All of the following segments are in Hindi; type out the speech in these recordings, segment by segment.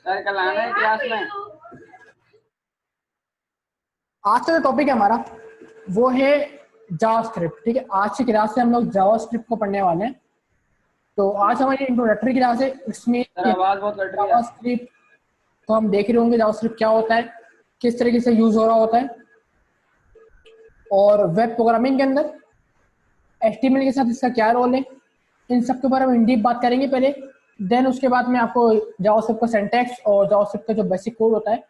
सर कल आना है क्लास में। आज का जो टॉपिक है हमारा वो है जावास्क्रिप्ट। ठीक है, आज की क्लास से हम लोग जावास्क्रिप्ट को पढ़ने वाले हैं। तो आज हमारी इंट्रोडक्टरी क्लास है, इसमें सर आवाज बहुत कट रही है। जावास्क्रिप्ट तो हम देख रहे होंगे जावास्क्रिप्ट क्या होता है, किस तरीके से यूज हो रहा होता है, और वेब प्रोग्रामिंग के अंदर HTML के साथ इसका क्या रोल है, इन सब के बारे में इन डीप बात करेंगे पहले। देन उसके बाद मैं आपको जावास्क्रिप्ट का सिंटैक्स और जावास्क्रिप्ट का जो बेसिक कोड होता है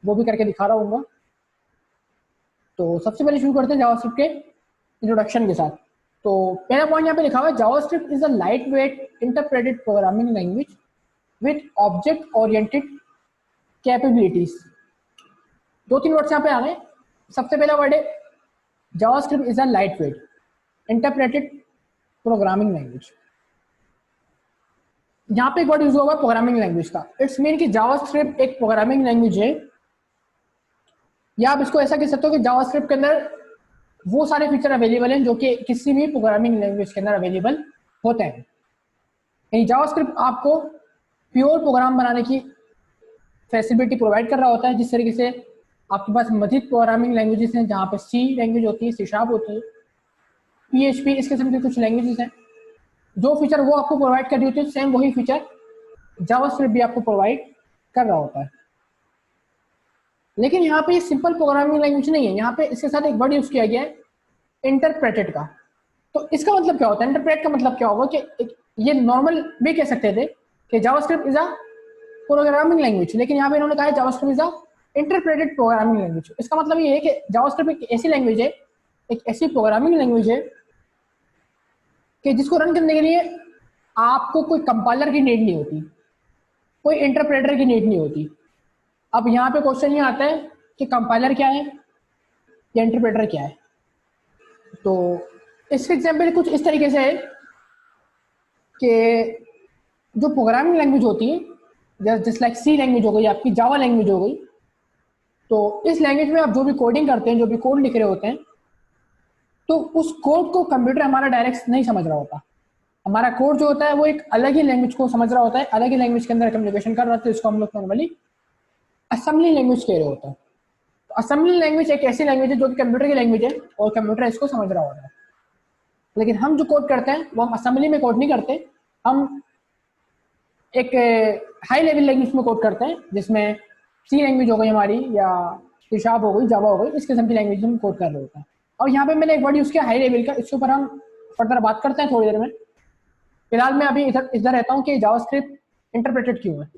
वो भी करके दिखा रहा हूँ। तो सबसे पहले शुरू करते हैं जावास्क्रिप्ट के इंट्रोडक्शन के साथ। तो पहला पॉइंट यहाँ पे लिखा हुआ है, JavaScript is a light weight interpreted programming language with object oriented capabilities. दो तीन वर्ड्स यहाँ पे आ रहे हैं। सबसे पहला वर्ड है JavaScript is a light weight interpreted programming language. यहाँ पे एक वर्ड यूज होगा प्रोग्रामिंग लैंग्वेज का। इट्स मीन कि जावास्क्रिप्ट एक प्रोग्रामिंग लैंग्वेज है, या आप इसको ऐसा कह सकते हो कि जावास्क्रिप्ट के अंदर वो सारे फीचर अवेलेबल हैं जो कि किसी भी प्रोग्रामिंग लैंग्वेज के अंदर अवेलेबल होते हैं। यानी जावास्क्रिप्ट आपको प्योर प्रोग्राम बनाने की फैसिलिटी प्रोवाइड कर रहा होता है, जिस तरीके से आपके पास मजीद प्रोग्रामिंग लैंग्वेजेस हैं जहाँ पे C लैंग्वेज होती है, C# होती है, PHP, इस किस्म की कुछ लैंग्वेजेस हैं। जो फीचर वो आपको प्रोवाइड कर रही होती है, सेम वही फीचर जावास्क्रिप्ट भी आपको प्रोवाइड कर रहा होता है। लेकिन यहाँ पे ये सिंपल प्रोग्रामिंग लैंग्वेज नहीं है, यहाँ पे इसके साथ एक वर्ड यूज किया गया है इंटरप्रेटेड का। तो इसका मतलब क्या होता है, इंटरप्रेट का मतलब क्या होगा कि ये नॉर्मल भी कह सकते थे कि JavaScript is a programming language, लेकिन यहाँ पे इन्होंने कहा है JavaScript is a interpreted programming language. इसका मतलब ये है कि जावास्क्रिप्ट एक ऐसी लैंग्वेज है, एक ऐसी प्रोग्रामिंग लैंग्वेज है कि जिसको रन करने के लिए आपको कोई कंपाइलर की नीड नहीं होती, कोई इंटरप्रेटर की नीड नहीं होती। अब यहाँ पे क्वेश्चन ये आता है कि कंपाइलर क्या है या इंटरप्रेटर क्या है। तो इसका एग्जाम्पल कुछ इस तरीके से है कि जो प्रोग्रामिंग लैंग्वेज होती है, जस्ट लाइक C लैंग्वेज हो गई, आपकी जावा लैंग्वेज हो गई, तो इस लैंग्वेज में आप जो भी कोडिंग करते हैं, जो भी कोड लिख रहे होते हैं, तो उस कोड को कंप्यूटर हमारा डायरेक्ट नहीं समझ रहा होता। हमारा कोड जो होता है वो एक अलग ही लैंग्वेज को समझ रहा होता है, अलग ही लैंग्वेज के अंदर कम्युनिकेशन कर रहा होता है, जिसको हम लोग नॉर्मली असेंबली लैंग्वेज कह रहे होते हैं। तो असेंबली लैंग्वेज एक ऐसी लैंग्वेज है जो कि कंप्यूटर की लैंग्वेज है और कंप्यूटर इसको समझ रहा होता है। लेकिन हम जो कोड करते हैं वो हम असेंबली में कोड नहीं करते, हम एक हाई लेवल लैंग्वेज में कोड करते हैं, जिसमें C लैंग्वेज हो गई हमारी, या C# हो गई, जावा हो गई, इस किस्म की लैंग्वेज में कोड कर रहे होते हैं। और यहाँ पे मैंने एक वर्ड यूज किया हाई लेवल का, इसके ऊपर हम फर्दर बात करते हैं थोड़ी देर में। फिलहाल मैं अभी इधर रहता हूँ कि जावास्क्रिप्ट इंटरप्रेटेड क्यों है।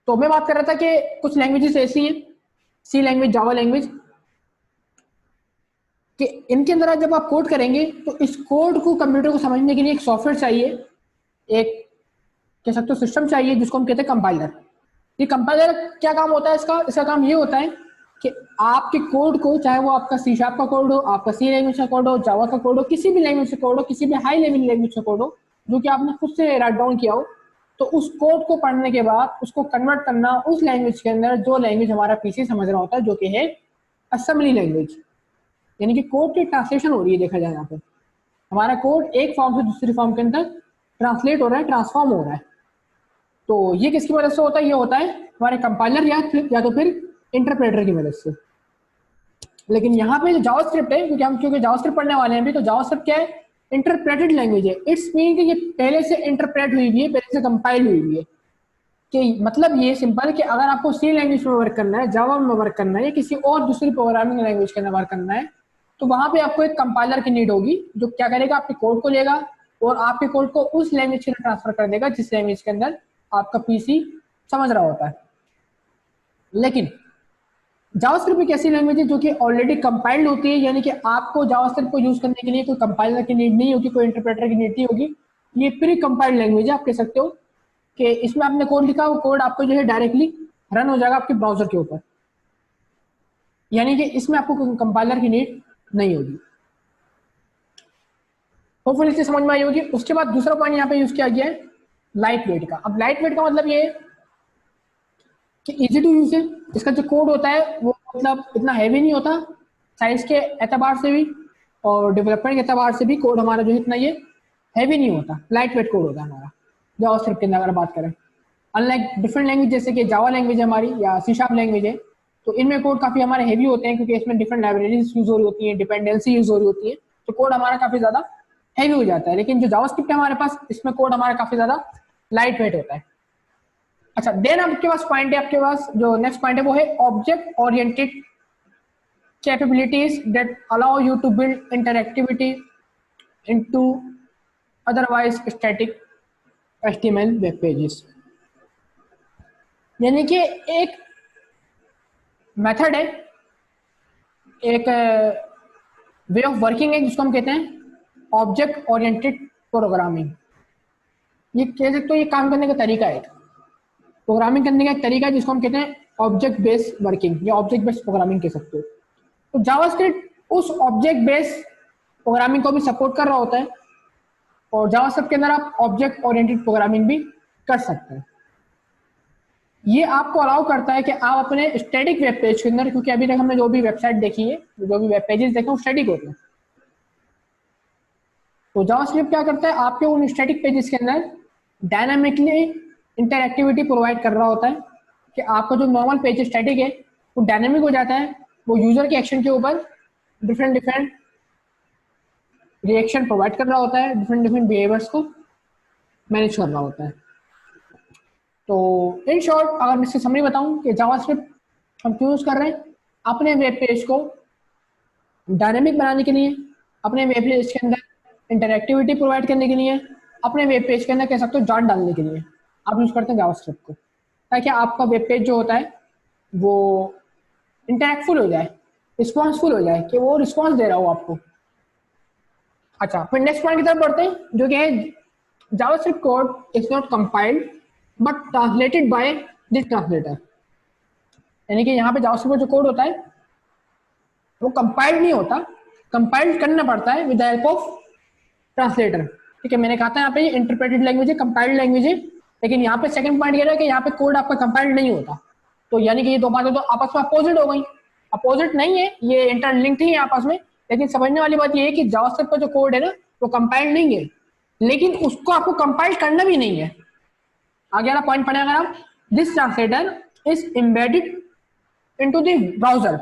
तो मैं बात कर रहा था कि कुछ लैंग्वेजेस ऐसी हैं, C लैंग्वेज, जावा लैंग्वेज, कि इनके अंदर जब आप कोड करेंगे तो इस कोड को कंप्यूटर को समझने के लिए एक सॉफ्टवेयर चाहिए, एक कह सकते हो सिस्टम चाहिए, जिसको हम कहते हैं कंपाइलर। ये कंपाइलर क्या काम होता है इसका काम ये होता है कि आपके कोड को, चाहे वो आपका C# का कोड हो, आपका C लैंग्वेज का कोड हो, जावा का कोड हो, किसी भी लैंग्वेज का कोड हो, किसी भी हाई लेवल लैंग्वेज का कोड हो जो कि आपने खुद से राइट डाउन किया हो, तो उस कोड को पढ़ने के बाद उसको कन्वर्ट करना उस लैंग्वेज के अंदर जो लैंग्वेज हमारा पीसी समझ रहा होता है, जो कि है असेंबली लैंग्वेज। यानी कि कोड की ट्रांसलेशन हो रही है। देखा जाए यहाँ पे हमारा कोड एक फॉर्म से दूसरी फॉर्म के अंदर ट्रांसलेट हो रहा है, ट्रांसफॉर्म हो रहा है। तो ये किसकी मदद से होता है, ये होता है हमारे कंपाइलर या तो फिर इंटरप्रेटर की मदद से। लेकिन यहाँ पे जो जावास्क्रिप्ट है, क्योंकि जावास्क्रिप्ट पढ़ने वाले हैं अभी, तो जावास्क्रिप्ट क्या है, इंटरप्रेटेड लैंग्वेज है। इट्स मीन कि ये पहले से इंटरप्रेट हुई हुई है, पहले से कंपाइल हुई हुई है। कि मतलब ये सिंपल है कि अगर आपको C लैंग्वेज में वर्क करना है, जावा में वर्क करना है, या किसी और दूसरी प्रोग्रामिंग लैंग्वेज के अंदर वर्क करना है, तो वहां पे आपको एक कंपाइलर की नीड होगी, जो क्या करेगा, आपके कोड को लेगा और आपके कोड को उस लैंग्वेज के अंदर ट्रांसफर कर देगा जिस लैंग्वेज के अंदर आपका पीसी समझ रहा होता है। लेकिन जावास्क्रिप्ट एक ऐसी लैंग्वेज है जो कि ऑलरेडी कंपाइल्ड होती है, यानी कि आपको जावास्क्रिप्ट को यूज करने के लिए कोई कंपाइलर की नीड नहीं होगी, कोई इंटरप्रेटर की नीड नहीं होगी। ये प्री कंपाइल्ड लैंग्वेज है, आप कह सकते हो कि इसमें आपने कोड लिखा, वो कोड आपको जो है डायरेक्टली रन हो जाएगा आपके ब्राउजर के ऊपर, यानी कि इसमें आपको कंपाइलर की नीड नहीं होगी। होपफुली इसे समझ में आई होगी। उसके बाद दूसरा पॉइंट यहाँ पे यूज किया गया है लाइट वेट का। अब लाइट वेट का मतलब ये है कि इजी टू यूज है। इसका जो कोड होता है वो मतलब इतना हैवी नहीं होता, साइज के एतबार से भी और डेवलपमेंट के एतबार से भी कोड हमारा जो है इतना ये हैवी नहीं होता, लाइट वेट कोड होता है हमारा जावास्क्रिप्ट के अंदर अगर बात करें। अनलाइक डिफरेंट लैंग्वेज जैसे कि जावा लैंग्वेज है हमारी या सी शार्प लैंग्वेज है, तो इनमें कोड काफ़ी हमारे हैवी होते हैं क्योंकि इसमें डिफरेंट लाइब्रेरीज यूज हो रही होती हैं, डिपेंडेंसी यूज हो रही होती है, तो कोड हमारा काफ़ी ज़्यादा हैवी हो जाता है। लेकिन जो जावास्क्रिप्ट है हमारे पास, इसमें कोड हमारा काफ़ी ज़्यादा लाइट वेट होता है। अच्छा, देन आपके पास पॉइंट है, आपके पास जो नेक्स्ट पॉइंट है वो है object oriented capabilities that allow you to build interactivity into otherwise static HTML web pages। यानी कि एक मेथड है, एक वे ऑफ वर्किंग है जिसको हम कहते हैं ऑब्जेक्ट ओरिएंटेड प्रोग्रामिंग। ये कह सकते हो ये काम करने का तरीका है, प्रोग्रामिंग करने का एक तरीका है जिसको हम कहते हैं ऑब्जेक्ट बेस्ड वर्किंग या ऑब्जेक्ट बेस्ड प्रोग्रामिंग कह सकते हो। तो जावास्क्रिप्ट उस ऑब्जेक्ट बेस्ड प्रोग्रामिंग को भी सपोर्ट कर रहा होता है और जावास्क्रिप्ट के अंदर आप ऑब्जेक्ट ओरिएंटेड प्रोग्रामिंग भी कर सकते हैं। ये आपको अलाउ करता है कि आप अपने स्टैटिक वेब पेज के अंदर, क्योंकि अभी तक हमने जो भी वेबसाइट देखी है, जो भी वेब पेजेस देखे वो स्टैटिक होते हैं, तो जावास्क्रिप्ट क्या करता है आपके उन स्टैटिक पेजेस के अंदर डायनामिकली इंटरएक्टिविटी प्रोवाइड कर रहा होता है कि आपका जो नॉर्मल पेज स्टैटिक है वो डायनामिक हो जाता है, वो यूजर के एक्शन के ऊपर डिफरेंट डिफरेंट रिएक्शन प्रोवाइड कर रहा होता है, डिफरेंट डिफरेंट बिहेवियर्स को मैनेज कर रहा होता है। तो इन शॉर्ट अगर मैं इसकी समरी बताऊं कि जावास्क्रिप्ट हम क्यों यूज कर रहे हैं, अपने वेब पेज को डायनामिक बनाने के लिए, अपने वेब पेज के अंदर इंटरएक्टिविटी प्रोवाइड करने के लिए, अपने वेब पेज के अंदर कह सकते हो जान डालने के लिए आप यूज करते हैं जावास्क्रिप्ट को, ताकि आपका वेब पेज जो होता है वो इंटरैक्टफुल हो जाए, रिस्पॉन्सफुल हो जाए, कि वो रिस्पॉन्स दे रहा हो आपको। अच्छा, फिर नेक्स्ट पॉइंट की तरफ बढ़ते हैं जो कि है JavaScript code is not compiled but translated by this translator. यानी कि यहाँ पे जावास्क्रिप्ट जो कोड होता है वो कंपाइल्ड नहीं होता, कंपाइल्ड करना पड़ता है with the help of translator. ठीक है, मैंने कहा था यहाँ पे इंटरप्रेटेड लैंग्वेज है, कंपाइल्ड लैंग्वेज है, लेकिन यहाँ पे सेकंड पॉइंट ये है कि यहाँ पे कोड आपका कंपाइल्ड नहीं होता। तो यानी कि ये दो बातें तो आपस में अपोजिट हो गई, अपोजिट नहीं है, ये इंटरलिंक्ड ही है आपस में। लेकिन समझने वाली बात ये है कि जावास्क्रिप्ट का जो कोड है ना वो कंपाइल्ड नहीं है, लेकिन उसको आपको कंपाइल करना भी नहीं है। आगे वाला पॉइंट पढ़े अगर आप, this translator is embedded into the browser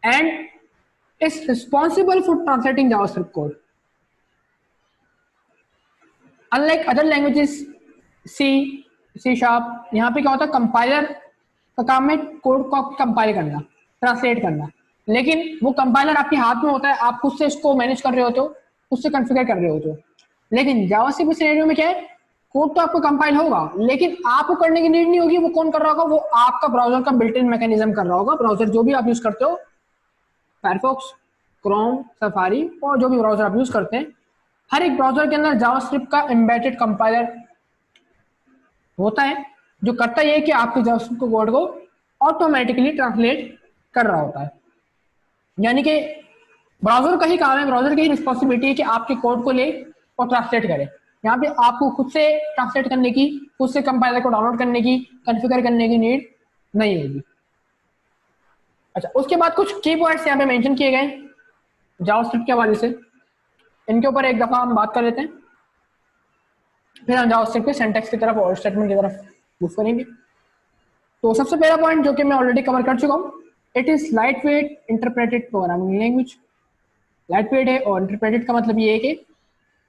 and is responsible for translating JavaScript code. Unlike other languages C sharp, यहाँ पे क्या होता है कंपाइलर का काम है कोड को कंपाइल करना, ट्रांसलेट करना, लेकिन वो कंपाइलर आपके हाथ में होता है, आप खुद से इसको मैनेज कर रहे होते हो, खुद से कॉन्फ़िगर कर रहे होते हो। लेकिन जावास्क्रिप्ट सिनेरियो में क्या है, कोड तो आपको कंपाइल होगा लेकिन आपको करने की नीड नहीं होगी, वो कौन कर रहा होगा, वो आपका ब्राउजर का बिल्ट इन मैकेनिज्म कर रहा होगा। ब्राउजर जो भी आप यूज करते हो, फायरफॉक्स, क्रोम, सफारी और जो भी ब्राउजर आप यूज करते हैं, हर एक ब्राउजर के अंदर जावास्क्रिप्ट का एम्बेडेड कंपाइलर होता है जो करता है कि आपके जावास्क्रिप्ट कोड को ऑटोमेटिकली ट्रांसलेट कर रहा होता है। यानी कि ब्राउजर का ही काम है, ब्राउजर की ही रिस्पॉन्सिबिलिटी है कि आपके कोड को ले और ट्रांसलेट करे। यहाँ पे आपको खुद से ट्रांसलेट करने की, खुद से कंपाइलर को डाउनलोड करने की, कॉन्फ़िगर करने की नीड नहीं होगी। अच्छा, उसके बाद कुछ की पॉइंट्स यहाँ पे मेंशन किए गए जावास्क्रिप्ट के हवाले से, इनके ऊपर एक दफा हम बात कर लेते हैं, फिर हम जावास्क्रिप्ट के सिंटैक्स की तरफ और स्टेटमेंट की तरफ मूव करेंगे। तो सबसे पहला पॉइंट जो कि मैं ऑलरेडी कवर कर चुका हूँ, it is light weight interpreted programming language. Light weight है और इंटरप्रेटेड का मतलब ये है कि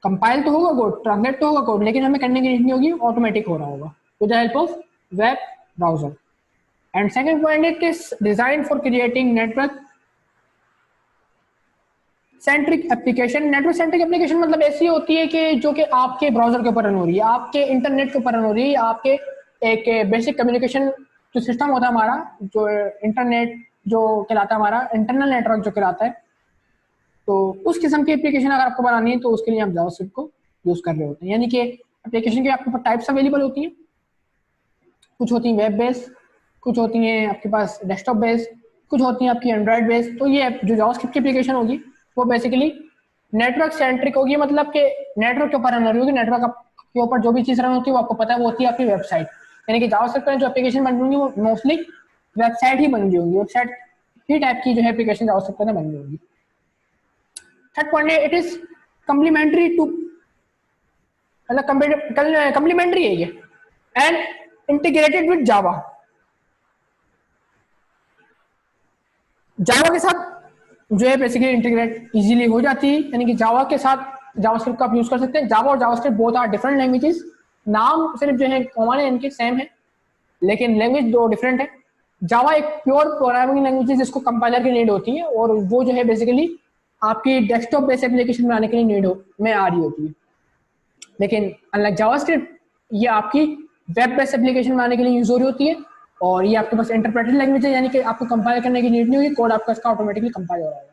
कंपाइल तो होगा कोड, ट्रांसलेट तो होगा कोड, लेकिन हमें करने की नीड नहीं होगी, ऑटोमेटिक हो रहा होगा with the help of web browser. And second point, it is design for creating network centric application. Network centric application मतलब ऐसी होती है कि जो कि आपके ब्राउजर के ऊपर रन हो रही है, आपके इंटरनेट के ऊपर रन हो रही है, आपके एक बेसिक कम्युनिकेशन जो सिस्टम होता है हमारा, जो इंटरनेट जो कहलाता है हमारा इंटरनल नेटवर्क जो कहलाता है, तो उस किस्म की एप्लीकेशन अगर आपको बनानी है तो उसके लिए आप जावास्क्रिप्ट को यूज कर रहे होते हैं। यानी कि एप्लीकेशन की आपके पास टाइप्स अवेलेबल होती हैं, कुछ होती हैं वेब बेस्ड, कुछ होती हैं आपके पास डेस्कटॉप बेस्ड, कुछ होती हैं आपकी एंड्रॉइड बेस्ड। तो ये जो जावास्क्रिप्ट की एप्लीकेशन होगी वो बेसिकली नेटवर्क सेंट्रिक होगी, मतलब कि नेटवर्क के ऊपर रन होगी, नेटवर्क के ऊपर जो भी चीज़ रन होती है वो आपको पता है, वो होती है आपकी वेबसाइट। यानी कि जावास्क्रिप्ट में जो एप्लीकेशन बन रही होंगी वो मोस्टली वेबसाइट ही बन रही होंगी, वेबसाइट ही टाइप की जो है एप्लीकेशन जावास्क्रिप्ट में बन रही होगी। थर्ड पॉइंट है, इट इज कम्प्लीमेंट्री टू, मतलब कम्प्लीमेंट्री है ये, एंड इंटीग्रेटेड विद जावा। जावा के साथ जो है बेसिकली इंटीग्रेट इजीली हो जाती है, यानी कि जावा के साथ जावास्क्रिप्ट का आप यूज कर सकते हैं। जावा और JavaScript both are different languages, नाम सिर्फ जो है कॉमन है, इनके सेम है लेकिन लैंग्वेज दो डिफरेंट है। जावा एक प्योर प्रोग्रामिंग लैंग्वेज है जिसको कंपाइलर की नीड होती है, और वो जो है बेसिकली आपकी डेस्कटॉप बेस्ड एप्लीकेशन बनाने के लिए नीड में आ रही होती है। लेकिन अनलाइक जावास्क्रिप्ट ये आपकी वेब बेस्ड एप्लीकेशन बनाने के लिए यूज हो रही होती है, और ये आपके पास इंटरप्रेटेड लैंग्वेज है, यानी कि आपको कंपाइल करने की नीड नहीं होगी, कोड आपका इसका ऑटोमेटिकली कंपाइल हो रहा है।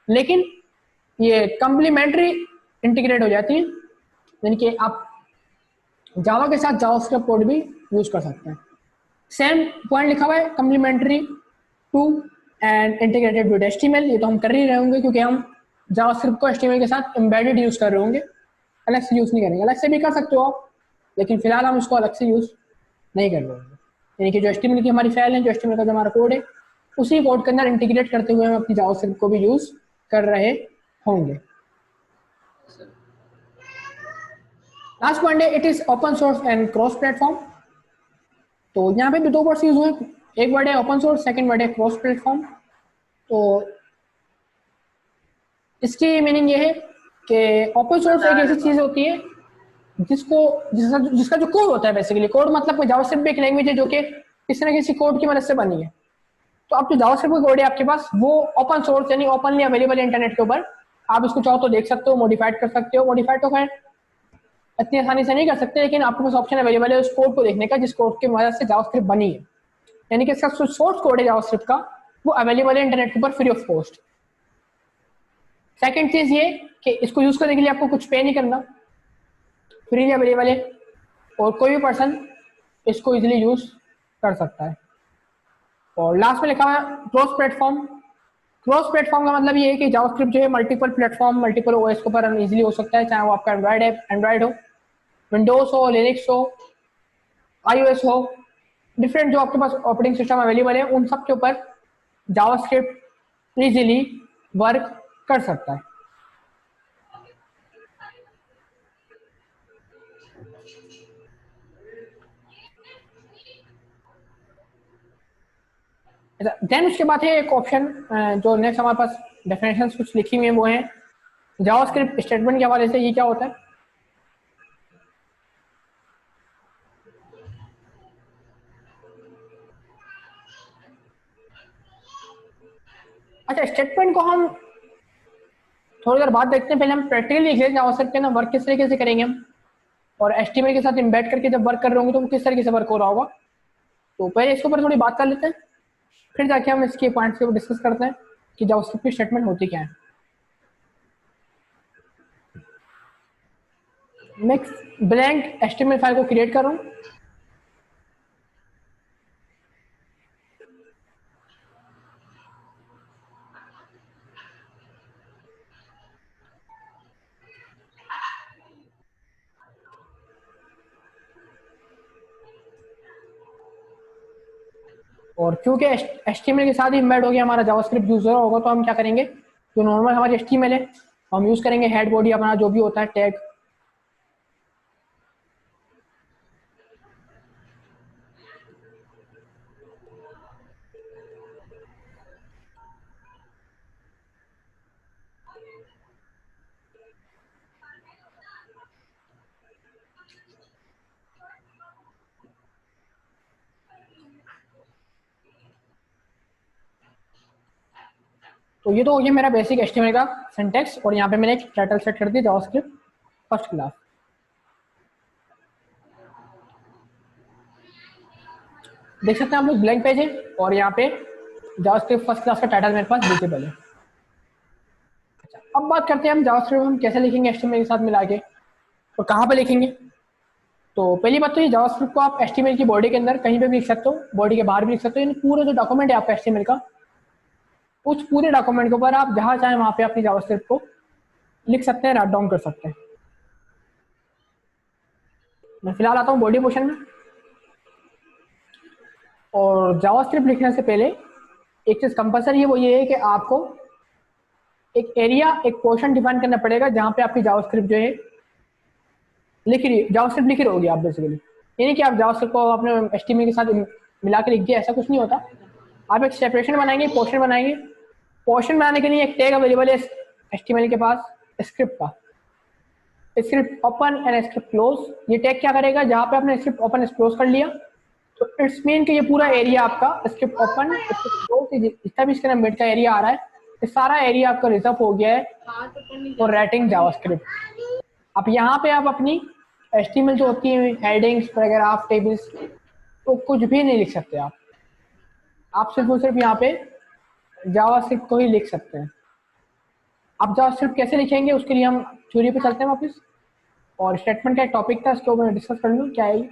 लेकिन ये कंप्लीमेंट्री इंटीग्रेट हो जाती है, यानी कि आप जावा के साथ जावास्क्रिप्ट कोड भी यूज कर सकते हैं। सेम पॉइंट लिखा हुआ है complementary to and integrated with HTML, ये तो हम कर ही रहे होंगे क्योंकि हम जावास्क्रिप्ट को एचटीएमएल के साथ एम्बेडेड यूज कर रहे होंगे, अलग से यूज नहीं करेंगे। अलग से भी कर सकते हो आप, लेकिन फिलहाल हम इसको अलग से यूज नहीं कर रहे होंगे। यानी कि जो एचटीएमएल की हमारी फाइल है, जो एचटीएमएल का जो हमारा कोड है, उसी कोड के अंदर इंटीग्रेट करते हुए हम अपनी जावास्क्रिप्ट को भी यूज कर रहे होंगे। लास्ट पॉइंट है it is open source and cross platform. तो यहाँ पे भी दो वर्ड्स यूज हुए, एक वर्ड है ओपन सोर्स, सेकंड वर्ड है क्रॉस प्लेटफॉर्म। तो इसकी मीनिंग ये है कि ओपन सोर्स एक ऐसी चीज होती है जिसका जो कोड होता है, बेसिकली कोड मतलब जावास्क्रिप्ट भी एक लैंग्वेज है जो कि किसी न किसी कोड की मदद से बनी है। तो अब जो जावास्क्रिप्ट का कोड है आपके पास वो ओपन सोर्स यानी ओपनली अवेलेबल है इंटरनेट के ऊपर, आप इसको चाहो तो देख सकते हो, मॉडिफाइड कर सकते हो। मॉडिफाइड तो खैर इतनी आसानी से नहीं कर सकते, लेकिन आपके पास ऑप्शन अवेलेबल है उस कोड को देखने का जिस कोड की मदद से जावास्क्रिप्ट बनी है, यानी कि इसका सोर्स कोड है जावास्क्रिप्ट का, वो अवेलेबल है इंटरनेट के ऊपर फ्री ऑफ कॉस्ट। सेकंड चीज ये कि इसको यूज करने के लिए आपको कुछ पे नहीं करना, फ्रीली अवेलेबल है और कोई भी पर्सन इसको इजीली यूज कर सकता है। और लास्ट में लिखा हुआ है क्रॉस प्लेटफॉर्म। क्रॉस प्लेटफॉर्म का मतलब ये है कि जावास्क्रिप्ट जो है मल्टीपल प्लेटफॉर्म, मल्टीपल ओएस के ऊपर रन इजीली हो सकता है, चाहे वो आपका एंड्रॉइड हो, विंडोज हो, लिनक्स हो, आईओएस हो, डिफरेंट जो आपके पास ऑपरेटिंग सिस्टम अवेलेबल है उन सब के ऊपर जावास्क्रिप्ट इजीली वर्क कर सकता है। देन उसके बाद है एक ऑप्शन जो नेक्स्ट हमारे पास डेफिनेशंस कुछ लिखी हुई है, वो है जावास्क्रिप्ट स्टेटमेंट के हवाले से। ये क्या होता है? अच्छा, स्टेटमेंट को हम थोड़ी देर बाद देखते हैं, पहले हम प्रैक्टिकली लिख लें जावास्क्रिप्ट के अंदर वर्क किस तरीके से करेंगे हम, और एचटीएमएल के साथ इम्बेड करके जब वर्क कर रहे होंगे तो वो किस तरीके से वर्क हो रहा होगा। तो पहले इसके ऊपर थोड़ी बात कर लेते हैं, फिर जाके हम इसके पॉइंट्स के ऊपर डिस्कस करते हैं कि जावास्क्रिप्ट की स्टेटमेंट होती क्या है। मैं ब्लैंक एचटीएमएल फाइल को क्रिएट कर रहा हूँ। और क्योंकि एचटीएमएल के साथ ही इम्बेड हो गया हमारा जावास्क्रिप्ट यूजर होगा, तो हम क्या करेंगे, जो नॉर्मल हमारी एचटीएमएल है हम यूज करेंगे हेड बॉडी अपना जो भी होता है टैग। तो ये तो हो गया मेरा बेसिक एचटीएमएल का सिंटैक्स, और यहाँ पे मैंने एक टाइटल सेट कर दिया जावास्क्रिप्ट फर्स्ट क्लास। देख सकते हैं आप लोग ब्लैंक पेज है और यहाँ पे जावास्क्रिप्ट फर्स्ट क्लास का टाइटल मेरे पास विजिबल है। अच्छा, अब बात करते हैं हम जावास्क्रिप्ट हम कैसे लिखेंगे एचटीएमएल के साथ मिला के, और कहाँ पे लिखेंगे। तो पहली बात तो ये जावास्क्रिप्ट को आप एचटीएमएल की बॉडी के अंदर कहीं पे भी लिख सकते हो, बॉडी के बाहर भी लिख सकते हो, यानी पूरा जो डॉक्यूमेंट है आपका एचटीएमएल का, उस पूरे डॉक्यूमेंट के ऊपर आप जहाँ चाहे वहाँ पे अपनी जावास्क्रिप्ट को लिख सकते हैं, राइट डाउन कर सकते हैं। मैं फिलहाल आता हूँ बॉडी पोर्शन में। और जावास्क्रिप्ट लिखने से पहले एक चीज कंपलसरी है, वो ये है कि आपको एक एरिया, एक पोर्शन डिफाइन करना पड़ेगा जहाँ पे आपकी जावास्क्रिप्ट जो है लिख रही, जावास्क्रिप्ट लिखी रहोगी आप बेसिकली। ये नहीं कि आप जावास्क्रिप्ट को अपने HTML के साथ मिला के लिख दिया, ऐसा कुछ नहीं होता। आप एक सेपरेशन बनाएंगे, पोर्शन बनाएंगे। पोर्शन बनाने के लिए एक टैग अवेलेबल है HTML के पास स्क्रिप्ट का, script open and script close. ये टैग क्या करेगा, जहाँ पे आपने स्क्रिप्ट ओपन क्लोज कर लिया तो इट्स मीन कि ये पूरा एरिया आपका स्क्रिप्ट ओपन स्क्रिप्ट क्लोज जितना भी इसके अंदर मिड का एरिया आ रहा है, ये सारा एरिया आपका रिजर्व हो गया है फॉर राइटिंग जावास्क्रिप्ट। अब यहाँ पे आप अपनी HTML जो होती है, हेडिंग्स, पैराग्राफ, टेबल्स, तो कुछ भी नहीं लिख सकते आप सिर्फ और सिर्फ यहाँ पे जावास्क्रिप्ट को ही लिख सकते हैं। अब जावास्क्रिप्ट कैसे लिखेंगे उसके लिए हम थ्योरी पे चलते हैं वापस, और स्टेटमेंट का एक टॉपिक था, इसके ऊपर मैं डिस्कस कर लूँ क्या है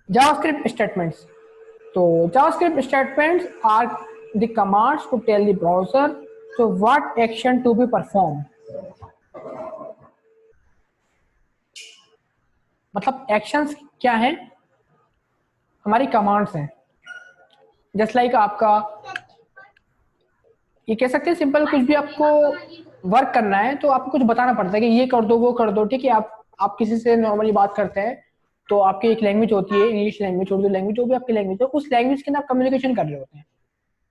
जावास्क्रिप्ट स्टेटमेंट्स। तो JavaScript statements are the commands to tell the browser so what action to be performed। मतलब एक्शंस क्या है, हमारी कमांड्स हैं। जस्ट लाइक आपका ये कह सकते हैं सिंपल, कुछ भी आपको वर्क करना है तो आपको कुछ बताना पड़ता है कि ये कर दो वो कर दो, ठीक है। आप किसी से नॉर्मली बात करते हैं तो आपकी एक लैंग्वेज होती है, इंग्लिश लैंग्वेज, उर्दू लैंग्वेज, जो भी आपकी लैंग्वेज है, उस लैंग्वेज के अंदर आप कम्युनिकेशन कर रहे होते हैं।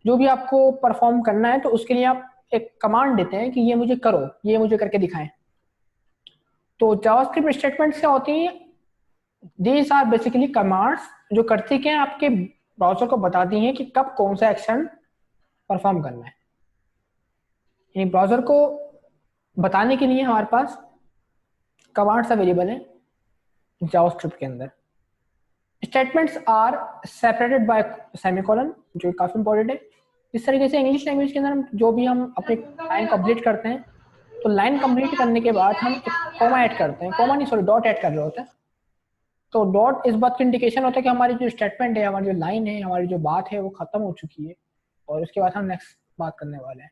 जो भी आपको परफॉर्म करना है तो उसके लिए आप एक कमांड देते हैं कि ये मुझे करो, ये मुझे करके दिखाएं। तो जावास्क्रिप्ट स्टेटमेंट्स क्या होती हैं, दीज आर बेसिकली कमांड्स जो करती क्या है, आपके ब्राउजर को बताती हैं कि कब कौन सा एक्शन परफॉर्म करना है। यानी ब्राउजर को बताने के लिए हमारे पास कमांड्स अवेलेबल हैं जावास्क्रिप्ट के अंदर। Statements are separated by semicolon, जो काफी इंपॉर्टेंट है। इस तरीके से इंग्लिश लैंग्वेज के अंदर जो भी हम अपनी लाइन कंप्लीट करते हैं तो लाइन कंप्लीट करने के बाद हम एक कॉमा ऐड करते हैं, कॉमा नहीं सॉरी डॉट ऐड कर रहे होते हैं। तो डॉट इस बात की इंडिकेशन होता है कि हमारी जो स्टेटमेंट है, हमारी जो लाइन है, हमारी जो बात है वो खत्म हो चुकी है और उसके बाद हम नेक्स्ट बात करने वाले हैं।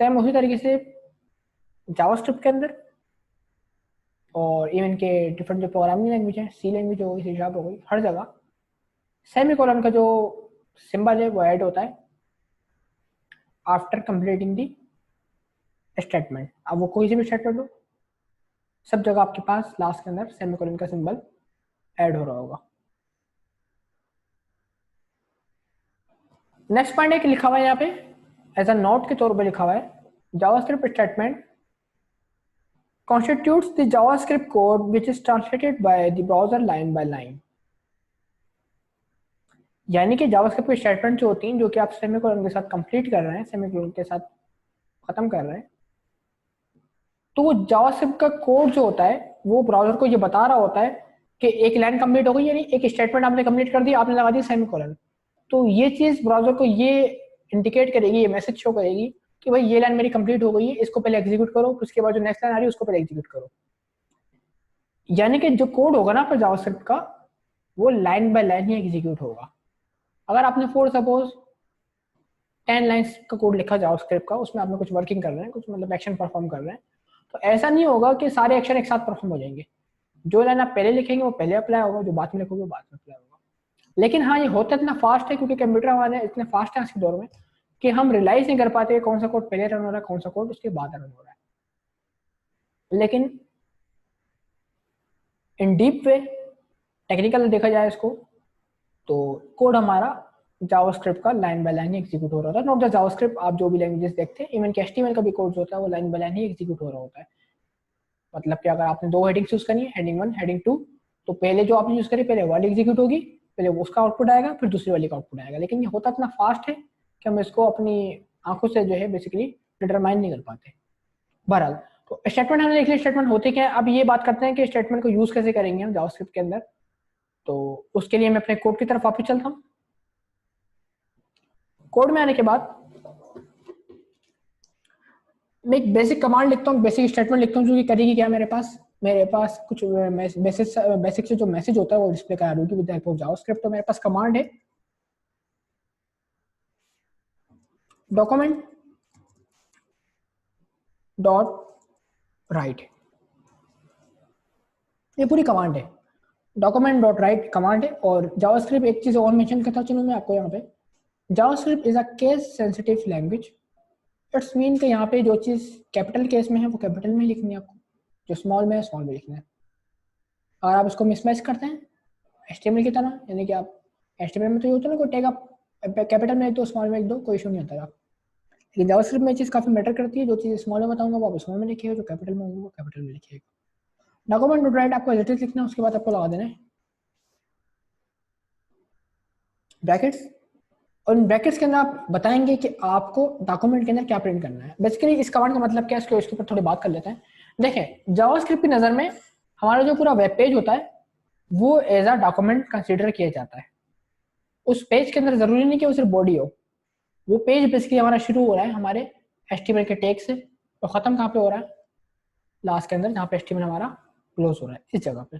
सेम उसी तरीके से जावास्क्रिप्ट के अंदर और इवन के डिफरेंट जो प्रोग्रामिंग लैंग्वेज है, सी लैंग्वेज हो गई, सी शार्प हो गई, हर जगह सेमीकोलन का जो सिंबल है वो ऐड होता है आफ्टर कंप्लीटिंग दी स्टेटमेंट। अब वो कोई सी भी स्टेटमेंट हो, सब जगह आपके पास लास्ट के अंदर सेमीकोलन का सिंबल ऐड हो रहा होगा। नेक्स्ट पॉइंट एक लिखा हुआ है यहाँ पे एज अ नोट के तौर पे लिखा हुआ है, JavaScript statement constitutes the JavaScript code which is translated by the browser line by line। यानी कि जावास्क्रिप्ट की स्टेटमेंट जो होती हैं, जो कि आप सेमीकोलन के साथ कंप्लीट कर रहे हैं, सेमीकोलन के साथ खत्म कर रहे हैं, तो वो जावास्क्रिप्ट का कोड जो होता है वो ब्राउजर को ये बता रहा होता है कि एक लाइन कंप्लीट हो गई, यानी एक स्टेटमेंट आपने कंप्लीट कर दी, आपने लगा दी सेमीकोलन। तो ये चीज ब्राउजर को ये इंडिकेट करेगी, ये मैसेज शो करेगी कि भाई ये लाइन मेरी कंप्लीट हो गई है, इसको पहले एग्जीक्यूट करो, उसके बाद जो नेक्स्ट लाइन आ रही है उसको पहले एग्जीक्यूट करो। यानी कि जो कोड होगा ना पर जावास्क्रिप्ट का, वो लाइन बाय लाइन ही एग्जीक्यूट होगा। अगर आपने फॉर सपोज 10 लाइन्स का कोड लिखा जावास्क्रिप्ट का, उसमें आपने कुछ वर्किंग कर रहे हैं, कुछ मतलब एक्शन परफॉर्म कर रहे हैं, तो ऐसा नहीं होगा कि सारे एक्शन एक साथ परफॉर्म हो जाएंगे। जो लाइन आप पहले लिखेंगे वो पहले अप्लाई होगा, जो बाद में लिखोगे वो बाद में अप्लाई होगा। लेकिन हाँ, ये होता इतना फास्ट है क्योंकि कंप्यूटर हमारे इतने फास्ट है आज के दौर में कि हम रियलाइज नहीं कर पाते कौन सा कोड पहले रन हो रहा है, कौन सा कोड उसके बाद रन हो रहा है। लेकिन इन डीप वे टेक्निकल देखा जाए इसको, तो कोड हमारा जावास्क्रिप्ट का लाइन बाय लाइन ही एग्जीक्यूट हो रहा था। नॉट द जावास्क्रिप्ट, आप जो भी लैंग्वेजेस देखते हैं, इवन के HTML का भी कोड जो होता है वो लाइन बाय लाइन ही एग्जीक्यूट हो रहा होता है। मतलब कि अगर आपने दो हेडिंग्स यूज करनी है, हेडिंग 1 हेडिंग 2, तो पहले जो आपने यूज करी पहले वाली एग्जीक्यूट होगी, पहले उसका आउटपुट आएगा, फिर दूसरी वाली का आउटपुट आएगा। लेकिन ये होता इतना फास्ट है कि हम इसको अपनी आंखों से जो है बेसिकली डिटरमाइन नहीं कर पाते। बहरहाल, तो स्टेटमेंट हमने देख लिया, स्टेटमेंट होते क्या है। अब ये बात करते हैं कि स्टेटमेंट को यूज कैसे करेंगे हम जावास्क्रिप्ट के अंदर। तो उसके लिए मैं अपने कोड की तरफ वापस चलता हूँ। कोड में आने के बाद मैं एक बेसिक कमांड लिखता हूँ, बेसिक स्टेटमेंट लिखता हूँ, जो कि करेगी क्या, मेरे पास कुछ बेसिक से जो मैसेज होता है वो डिस्प्ले करा दूंगी with the help of JavaScript. तो मेरे पास कमांड है डॉक्यूमेंट डॉट राइट, ये पूरी कमांड है, डॉक्यूमेंट डॉट राइट कमांड है। और जावास्क्रिप्ट एक चीज और मेंशन करता चलूँ मैं आपको यहाँ पे, JavaScript is a case sensitive language. It's mean कि यहाँ पे जो चीज कैपिटल केस में है वो कैपिटल में लिखनी है आपको, जो स्मॉल में है स्मॉल में लिखना है। अगर आप इसको मिसमैच करते हैं HTML की तरह, यानी कि आप HTML में तो ये होता है ना कोई टैग आप कैपिटल में लिख दो, स्मॉल में लिख दो, कोई इशू नहीं होता। लेकिन जावास्क्रिप्ट में चीज़ काफ़ी मैटर करती है, जो चीज़ स्मॉल में बताऊंगा वो आप स्मॉल में लिखिएगा, जो कैपिटल में होगा वो कैपिटल में लिखिएगा। डॉक्यूमेंट डॉट राइट आपको एडिट लिखना है, उसके बाद आपको लगा देना है ब्रैकेट्स, और इन ब्रैकेट्स के अंदर आप बताएंगे कि आपको डॉक्यूमेंट के अंदर क्या प्रिंट करना है। बेसिकली इस कमांड का मतलब क्या है, इसके ऊपर थोड़ी बात कर लेते हैं। देखें, जावास्क्रिप्ट की नज़र में हमारा जो पूरा वेब पेज होता है वो एज अ डॉक्यूमेंट कंसीडर किया जाता है। उस पेज के अंदर जरूरी नहीं कि वो सिर्फ बॉडी हो, वो पेज बेसिकली हमारा शुरू हो रहा है हमारे HTML के टैग से, और ख़त्म कहाँ पे हो रहा है, लास्ट के अंदर जहाँ पे HTML हमारा क्लोज हो रहा है, इस जगह पे।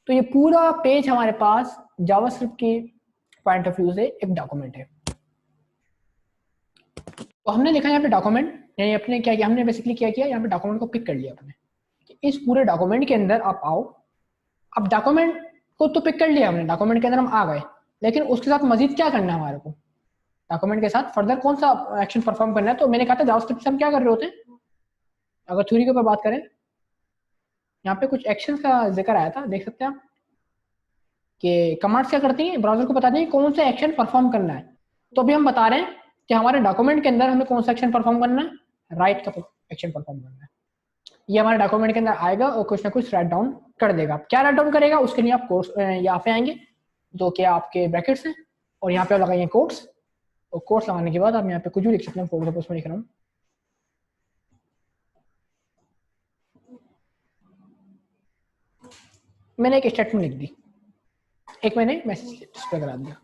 तो ये पूरा पेज हमारे पास जावास्क्रिप्ट की पॉइंट ऑफ व्यू से एक डॉक्यूमेंट है। तो हमने लिखा यहाँ पे डॉक्यूमेंट, यानी अपने क्या किया, हमने बेसिकली क्या किया, यहाँ पे डॉक्यूमेंट को पिक कर लिया अपने कि इस पूरे डॉक्यूमेंट के अंदर आप आओ। अब डॉक्यूमेंट को तो पिक कर लिया हमने, डॉक्यूमेंट के अंदर हम आ गए, लेकिन उसके साथ मजीद क्या करना है हमारे को, डॉक्यूमेंट के साथ फर्दर कौन सा एक्शन परफॉर्म करना है। तो मैंने कहा था जावास्क्रिप्ट से हम क्या कर रहे होते हैं, अगर थ्योरी के ऊपर बात करें, यहाँ पे कुछ एक्शन का जिक्र आया था, देख सकते हैं आप कि कमांड्स क्या करती हैं, ब्राउजर को बताती हैं कौन सा एक्शन परफॉर्म करना है। तो अभी हम बता रहे हैं कि हमारे डॉक्यूमेंट के अंदर हमें कौन सा एक्शन परफॉर्म करना है, राइट का एक्शन परफॉर्म करना है। ये हमारे डॉक्यूमेंट के अंदर आएगा और कुछ ना कुछ राइट डाउन कर देगा। क्या राइट डाउन करेगा, उसके लिए आप कोर्स यहाँ पे आएंगे, जो कि आपके ब्रैकेट्स हैं, और यहाँ पे आप लगाएंगे कोट्स, और कोट्स लगाने के बाद आप यहाँ पे कुछ भी लिख सकते हैं। फॉर एग्जाम्पल उसमें लिख रहा हूँ, मैंने एक स्टेटमेंट लिख दी, एक मैंने मैसेज डिस्प्ले करा दिया।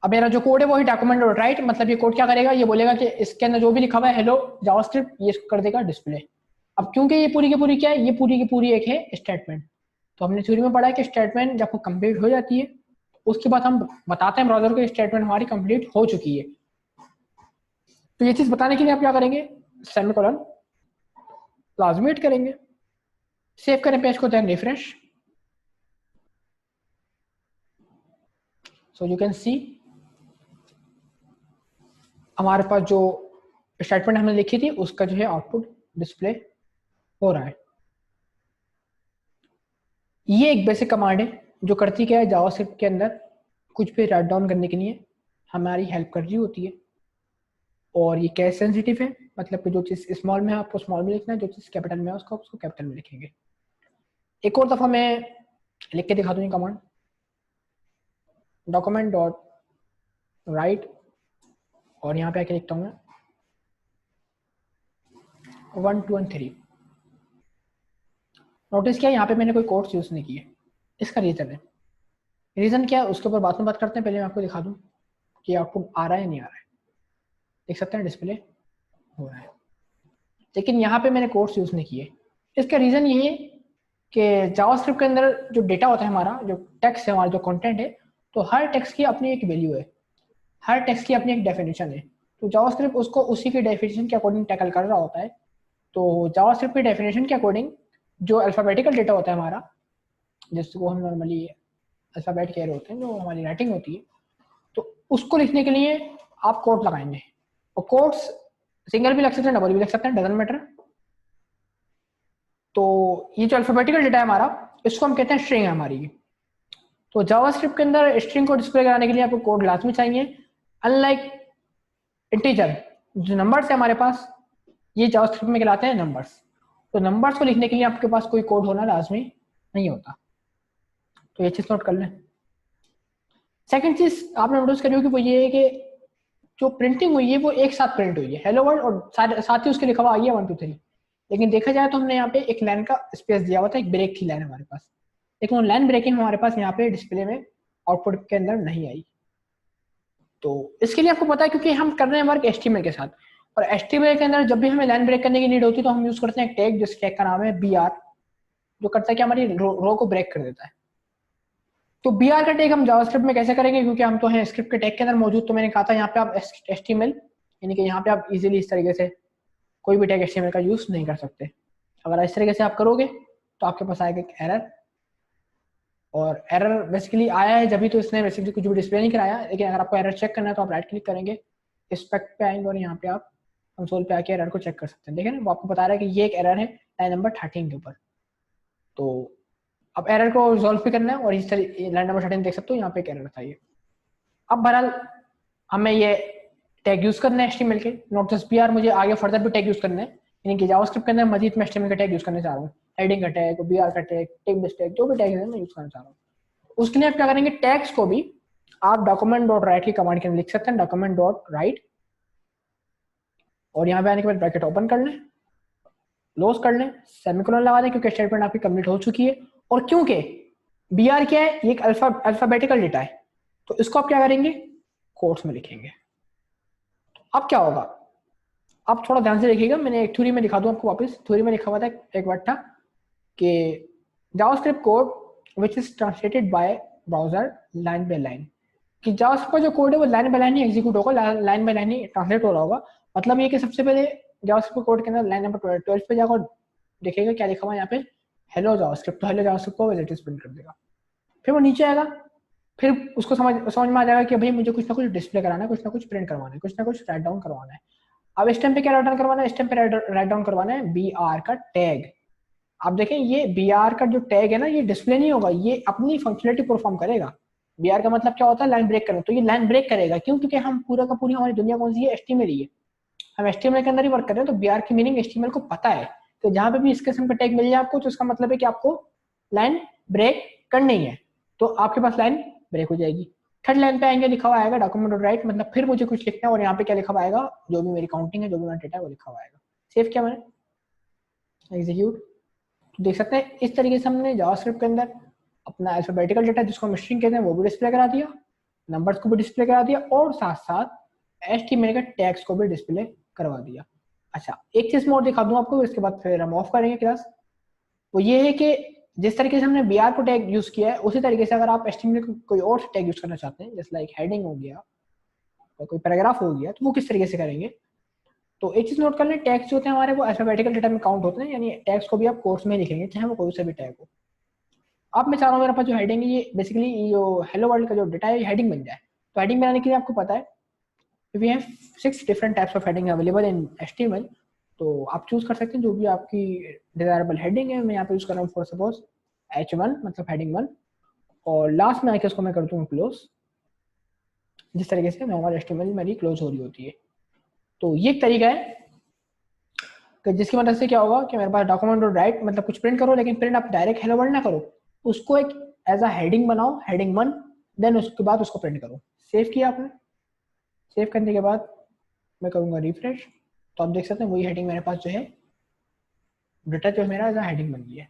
अब मेरा जो कोड है वही डॉक्यूमेंट डॉट राइट, मतलब ये कोड क्या करेगा, ये बोलेगा कि इसके अंदर जो भी लिखा हुआ है हेलो जावास्क्रिप्ट, ये कर देगा डिस्प्ले। अब क्योंकि ये पूरी की पूरी क्या है, ये पूरी की पूरी एक है स्टेटमेंट। तो हमने थ्योरी में पढ़ा है कि स्टेटमेंट जब कंप्लीट हो जाती है उसके बाद हम बताते हैं ब्राउजर को स्टेटमेंट हमारी कंप्लीट हो चुकी है। तो ये चीज बताने के लिए आप क्या करेंगे, सेमीकोलन लाजमी ऐड करेंगे, सेव करें पेज को, then refresh. So you can see हमारे पास जो स्टेटमेंट हमने लिखी थी उसका जो है आउटपुट डिस्प्ले हो रहा है। ये एक बेसिक कमांड है जो करती क्या है, जावास्क्रिप्ट के अंदर कुछ भी राइट डाउन करने के लिए हमारी हेल्प कर रही होती है। और ये केस सेंसिटिव है, मतलब कि जो चीज़ स्मॉल में है आपको स्मॉल में लिखना है, जो चीज़ कैपिटल में है उसको कैपिटल में लिखेंगे। एक और दफ़ा मैं लिख के दिखा दूँ ये कमांड, डॉक्यूमेंट डॉट राइट, और यहाँ पे आके लिखता हूँ मैं 1 2 और 3। नोटिस किया यहाँ पे मैंने कोई कोड्स यूज़ नहीं किए, इसका रीज़न है। रीज़न क्या है उसके ऊपर बाद में बात करते हैं, पहले मैं आपको दिखा दूँ कि आउटपुट आ रहा है नहीं आ रहा है। देख सकते हैं डिस्प्ले हो रहा है, लेकिन यहाँ पे मैंने कोड्स यूज़ नहीं किए। इसका रीज़न ये है कि जावास्क्रिप्ट के अंदर जो डेटा होता है हमारा, जो टेक्स्ट है हमारा, जो कंटेंट है, तो हर टेक्स्ट की अपनी एक वैल्यू है, हर टेक्स्ट की अपनी एक डेफिनेशन है। तो जावास्क्रिप्ट उसको उसी की डेफिनेशन के अकॉर्डिंग टैकल कर रहा होता है। तो जावास्क्रिप्ट की डेफिनेशन के अकॉर्डिंग जो अल्फ़ाबेटिकल डेटा होता है हमारा, जिसको हम नॉर्मली अल्फ़ाबेट कह रहे होते हैं, जो हमारी राइटिंग होती है, तो उसको लिखने के लिए आप कोड लगाएंगे। और कोड्स सिंगल भी लग सकते हैं, डबल भी लग सकते हैं, डजंट मैटर। तो ये जो अल्फ़ाबेटिकल डेटा है हमारा, इसको हम कहते हैं स्ट्रिंग है हमारी। तो जावास्क्रिप्ट के अंदर स्ट्रिंग को डिस्प्ले कराने के लिए आपको कोड लाजमी चाहिए। अनलाइक इंटीजर, जो नंबर्स है हमारे पास, ये जावास्क्रिप्ट में कहलाते हैं नंबर्स। तो नंबर्स को लिखने के लिए आपके पास कोई कोड होना लाजमी नहीं होता। तो ये चीज़ नोट कर लें। सेकंड चीज़ आपने नोटिस करी होगी वो ये है कि जो प्रिंटिंग हुई है वो एक साथ प्रिंट हुई है, हेलो वर्ल्ड, और साथ ही उसके लिखा हुआ आई है 1 2 3। लेकिन देखा जाए तो हमने यहाँ पे एक लाइन का स्पेस दिया हुआ था, एक ब्रेक थी लाइन हमारे पास, लेकिन वो लाइन ब्रेकिंग हमारे पास यहाँ पे डिस्प्ले में आउटपुट के अंदर नहीं आई। तो इसके लिए आपको पता है क्योंकि हम कर रहे हैं वर्क HTML के साथ, और HTML के अंदर जब भी हमें लाइन ब्रेक करने की नीड होती है तो हम यूज करते हैं एक टैग, जिस टैग का नाम है BR, जो करता है कि हमारी रो को ब्रेक कर देता है। तो BR का टैग हम जावास्क्रिप्ट में कैसे करेंगे, क्योंकि हम तो हैं स्क्रिप्ट के टैग के अंदर मौजूद। तो मैंने कहा था यहाँ पे आप HTML, यानी कि यहाँ पे आप इजीली इस तरीके से कोई भी टैग HTML का यूज नहीं कर सकते। अगर इस तरीके से आप करोगे तो आपके पास आएगा एक एरर, और एरर बेसिकली आया है जब भी तो इसने बेसिकली कुछ भी डिस्प्ले नहीं कराया। लेकिन अगर आपको एरर चेक करना है तो आप राइट क्लिक करेंगे, इंस्पेक्ट पे आएंगे, और यहाँ पे आप कंसोल पे आके एरर को चेक कर सकते हैं। देखें ना, वो आपको बता रहा है कि ये एक एरर है लाइन नंबर 13 के ऊपर। तो अब एरर को रिजॉल्व भी करना है और इस तरह लाइन नंबर 13 देख सकते हो यहाँ पे एक एरर था ये। अब बहरहाल हमें ये टैग यूज करना है HTML के, नॉट जस्ट BR, मुझे आगे फर्दर भी टैग यूज करना है, यानी कि जावास्क्रिप्ट के अंदर मजीद मैं HTML का टैग यूज करने चाह रहा हूँ, हेडिंग का टैग, BR का टैग, टैग बेस टैग, जो भी टैग है मैं यूज करना चाह रहा हूँ। उसके लिए आप क्या करेंगे, टैग्स को भी आप डॉक्यूमेंट डॉट राइट की कमांड के अंदर लिख सकते हैं, डॉक्यूमेंट डॉट राइट, और यहाँ पे आने के बाद ब्रैकेट ओपन कर लें, क्लोज कर लें, सेमीकोलन लगा दें क्योंकि स्टेटमेंट आपकी कंप्लीट हो चुकी है। और क्योंकि BR क्या है, ये एक अल्फाबेटिकल डेटा है, तो इसको आप क्या करेंगे, कोट्स में लिखेंगे। अब क्या होगा, आप थोड़ा ध्यान से देखिएगा, मैंने एक थ्योरी में दिखा दूं आपको वापस। थ्योरी में लिखा हुआ था एक वर्ड था कि JavaScript code which is translated by browser line by line, कि जावास्क्रिप्ट का जो कोड है वो लाइन बाय लाइन ही एग्जीक्यूट होगा, लाइन बाय लाइन ही ट्रांसलेट हो रहा होगा। मतलब ये कि सबसे पहले जावास्क्रिप्ट कोड के अंदर लाइन नंबर 12 पे जाकर देखिएगा क्या लिखा हुआ है यहाँ पे, हेलो जावास्क्रिप्ट, तो हेलो जावास्क्रिप्ट को विजिट प्रिंट कर देगा। फिर वो नीचे आएगा, फिर उसको समझ में आ जाएगा कि भाई मुझे कुछ ना कुछ डिस्प्ले कराना है, कुछ ना कुछ प्रिंट करवाना है, कुछ ना कुछ राइट डाउन करवाना है। अब इस टाइम पे क्या रिटर्न करवाना है, इस टाइम पे राइट डाउन करवाना है BR का टैग। आप देखें ये BR का जो टैग है ना, ये डिस्प्ले नहीं होगा, ये अपनी फंक्शनलिटी परफॉर्म करेगा। BR का मतलब क्या होता है, लाइन ब्रेक करना, तो ये लाइन ब्रेक करेगा। क्यों, क्योंकि हम पूरा का पूरी हमारी दुनिया कौन सी है, HTML ही है, हम HTML के अंदर ही वर्क कर रहे हैं, तो BR की मीनिंग HTML को पता है। तो जहां पे भी इस किस्म का टैग मिल जाए आपको, तो इसका मतलब है कि आपको लाइन ब्रेक करनी है, तो आपके पास लाइन ब्रेक हो जाएगी। थर्ड लाइन पे आएंगे, लिखा हुआ आएगा डॉक्यूमेंट डॉट राइट, मतलब फिर मुझे कुछ लिखना है, और यहाँ पे क्या लिखा हुआ आएगा, जो भी मेरी काउंटिंग है, जो भी मेरा डेटा है वो लिखा हुआ आएगा। सेव किया मैंने, एग्जीक्यूट, तो देख सकते हैं इस तरीके से हमने जावास्क्रिप्ट के अंदर अपना अल्फाबेटिकल डेटा जिसको हम स्ट्रिंग कहते हैं वो भी डिस्प्ले करा दिया, नंबर्स को भी डिस्प्ले करा दिया, और साथ साथ HTML के टैग्स को भी डिस्प्ले करवा दिया। अच्छा, एक चीज मैं और दिखा दूं आपको, इसके बाद फिर हम ऑफ करेंगे क्लास। वो ये है कि जिस तरीके से हमने BR को टैग यूज किया है, उसी तरीके से अगर आप HTML को कोई और टैग यूज करना चाहते हैं, जैसे लाइक हेडिंग हो गया और कोई पैराग्राफ हो गया, तो वो किस तरीके से करेंगे। तो एक चीज नोट कर लें, टैग्स जो होते हैं हमारे वो अल्फाबेटिकल डेटा में काउंट होते हैं, यानी टैग्स को भी आप कोर्स में लिखेंगे, चाहे वो कोई सा भी टैग हो। अब मैं चाह रहा हूँ मेरे पास जो हेडिंग है, ये बेसिकली जो हेलो वर्ल्ड का जो डेटा है, हेडिंग बन जाए। तो हेडिंग बनाने के लिए आपको पता है we have 6 different types of heading available in HTML, तो आप चूज कर सकते हैं जो भी आपकी डिजायरेबल हेडिंग है। मैं यहाँ पे यूज कर रहा हूँ फॉर सपोज H1, मतलब हेडिंग 1, और लास्ट में आके उसको मैं कर दूंगा क्लोज, जिस तरीके से हमारी HTML मेरी क्लोज हो रही होती है। तो ये एक तरीका है कि जिसकी मदद से क्या होगा कि मेरे पास डॉक्यूमेंट डॉट राइट, मतलब कुछ प्रिंट करो, लेकिन प्रिंट आप डायरेक्ट हेलो वर्ल्ड ना करो, उसको एक एज अ हेडिंग बनाओ, हेडिंग 1, देन उसके बाद उसको प्रिंट करो। सेव किया आपने, सेव करने के बाद मैं करूँगा रिफ्रेश, तो आप देख सकते हैं वही हेडिंग मेरे पास जो है, डेटा जो है मेरा एज अ हेडिंग बन गई है।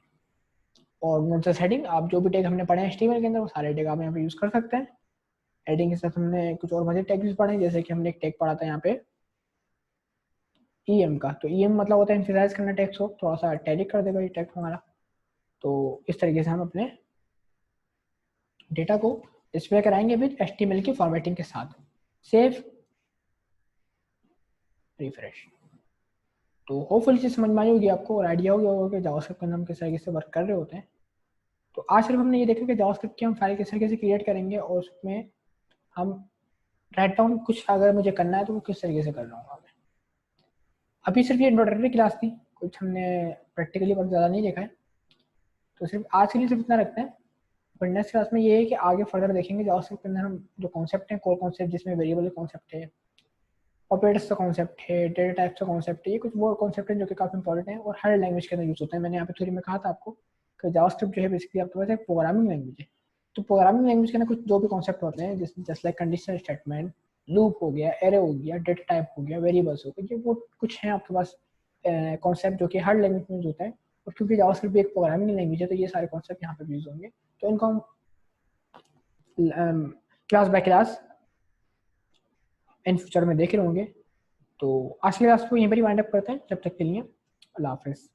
और नॉट जस्ट हेडिंग, आप जो भी टैग हमने पढ़े हैं HTML के अंदर वो सारे टैग आप यहाँ पे यूज कर सकते हैं। हेडिंग के साथ हमने कुछ और मजे टैग भी पढ़े हैं, जैसे कि हमने एक टैग पढ़ा था यहाँ पे EM का, तो EM मतलब होता है एम्फेसाइज करना टेक्स्ट को, थोड़ा सा टैलिक कर देगा ये टेक्स्ट हमारा। तो इस तरीके से हम अपने डेटा को डिस्प्ले कराएंगे विद HTML की फॉर्मेटिंग के साथ। Save, refresh. तो होपफुली चीज समझ में आई होगी आपको, और आइडिया हो गया होगा कि जावास्क्रिप्ट के अंदर हम किस तरीके से वर्क कर रहे होते हैं। तो आज सिर्फ हमने ये देखा कि जावास्क्रिप्ट की हम फाइल किस तरीके से क्रिएट करेंगे, और उसमें हम राइट डाउन कुछ अगर मुझे करना है तो वो किस तरीके से कर रहा हूँ। अभी सिर्फ ये इंट्रोडक्टरी क्लास थी, कुछ हमने प्रैक्टिकली बहुत ज़्यादा नहीं देखा है, तो सिर्फ आज के लिए सिर्फ इतना रखते हैं। पर नेक्स्ट क्लास में ये है कि आगे फर्दर देखेंगे जावास्क्रिप्ट के अंदर हम जो कॉन्सेप्ट हैं, कोर कॉन्सेप्ट जिसमें वेरिएबल कॉन्सेप्ट है, ऑपरेटर्स का कॉन्सेप्ट है, डेटा टाइप्स का कॉन्सेप्ट है, ये कुछ वो कॉन्सेप्ट हैं जो कि काफ़ी इंपॉर्टेंट है और हर लैंग्वेज के अंदर यूज होते हैं। मैंने यहाँ पे थ्योरी में कहा था आपको कि जावास्क्रिप्ट जो है बेसिकली आपके पास एक प्रोग्रामिंग लैंग्वेज है। तो प्रोग्रामिंग लैंग्वेज के अंदर कुछ जो भी कॉन्सेप्ट होते हैं, just like conditional statement, loop हो गया, एरे हो गया, डेटा टाइप हो गया, वेरिएबल्स हो गए, ये वो कुछ हैं आपके पास कॉन्सेप्ट जो कि हर लैंग्वेज में यूज होता है। और क्योंकि जावास्क्रिप्ट भी एक प्रोग्रामिंग लैंग्वेज है, तो ये सारे कॉन्सेप्ट यहाँ पे भी यूज होंगे। तो इनको हम class by class in future में देख रहे होंगे। तो आज की क्लास को यहीं पर ही वाइंड अप करते हैं, जब तक के लिए अल्लाह हाफिज़।